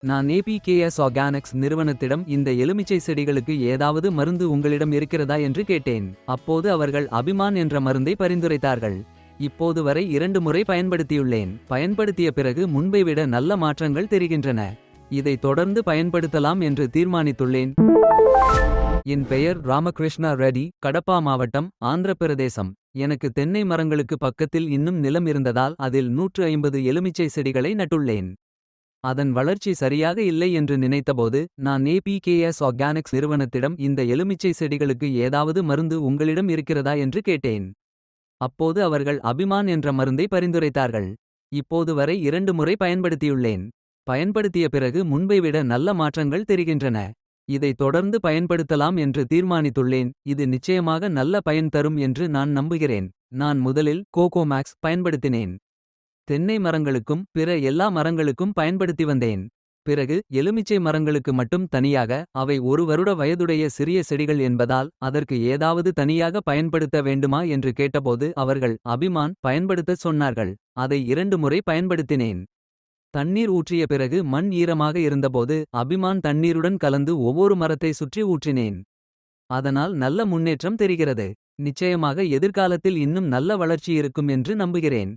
நான் APKS organics நிறுவனத்திடம் இந்த எலுமிச்சை செடிகளுக்கு ஏதாவது மருந்து உங்களிடம் இருக்கிறதா என்று கேட்டேன். அப்போது அவர்கள் அபிமான் என்ற மருந்தை பரிந்துரைத்தார்கள். இப்போது வரை 2 முறை பயன்படுத்தியுள்ளேன். பயன்படுத்திய பிறகு முன்பை விட நல்ல மாற்றங்கள் தெரிகின்றன. இதை தொடர்ந்து பயன்படுத்தலாம் என்று தீர்மானித்துள்ளேன். என் பெயர் ராமகிருஷ்ணா ரெட்டி, கடப்பா மாவட்டம், ஆந்திர பிரதேசம். எனக்கு தென்னை மரங்களுக்கு பக்கத்தில் இன்னும் நிலம் இருந்ததால் அதில் 150 எலுமிச்சை செடிகளை நட்டுள்ளேன். அதன் வளர்ச்சி சரியாக இல்லை என்று நினைத்தபோது நான் ஏபிகேஎஸ் ஆர்கானிக்ஸ் நிறுவனத்திடம் இந்த எலுமிச்சை செடிகளுக்கு ஏதாவது மருந்து உங்களிடம் இருக்கிறதா என்று கேட்டேன். அப்போது அவர்கள் அபிமான் என்ற மருந்தை பரிந்துரைத்தார்கள். இப்போது வரை 2 முறை பயன்படுத்தியுள்ளேன். பயன்படுத்திய பிறகு முன்பை விட நல்ல மாற்றங்கள் தெரிகின்றன. இதை தொடர்ந்து பயன்படுத்தலாம் என்று தீர்மானித்துள்ளேன். இது நிச்சயமாக நல்ல பயன் தரும் என்று நான் நம்புகிறேன். நான் முதலில் கோகோமேக்ஸ் பயன்படுத்தினேன். தென்னை மரங்களுக்கும் பிற எல்லா மரங்களுக்கும் பயன்படுத்தி வந்தேன். பிறகு எலுமிச்சை மரங்களுக்கு மட்டும் தனியாக, அவை 1 வருட வயதுடைய சிறிய செடிகள் என்பதால் அதற்கு ஏதாவது தனியாக பயன்படுத்த வேண்டுமா என்று கேட்டபோது அவர்கள் அபிமான் பயன்படுத்தச் சொன்னார்கள். அதை 2 முறை பயன்படுத்தினேன். தண்ணீர் ஊற்றிய பிறகு மண் ஈரமாக இருந்தபோது அபிமான் தண்ணீருடன் கலந்து ஒவ்வொரு மரத்தை சுற்றி ஊற்றினேன். அதனால் நல்ல முன்னேற்றம் தெரிகிறது. நிச்சயமாக எதிர்காலத்தில் இன்னும் நல்ல வளர்ச்சி இருக்கும் என்று நம்புகிறேன்.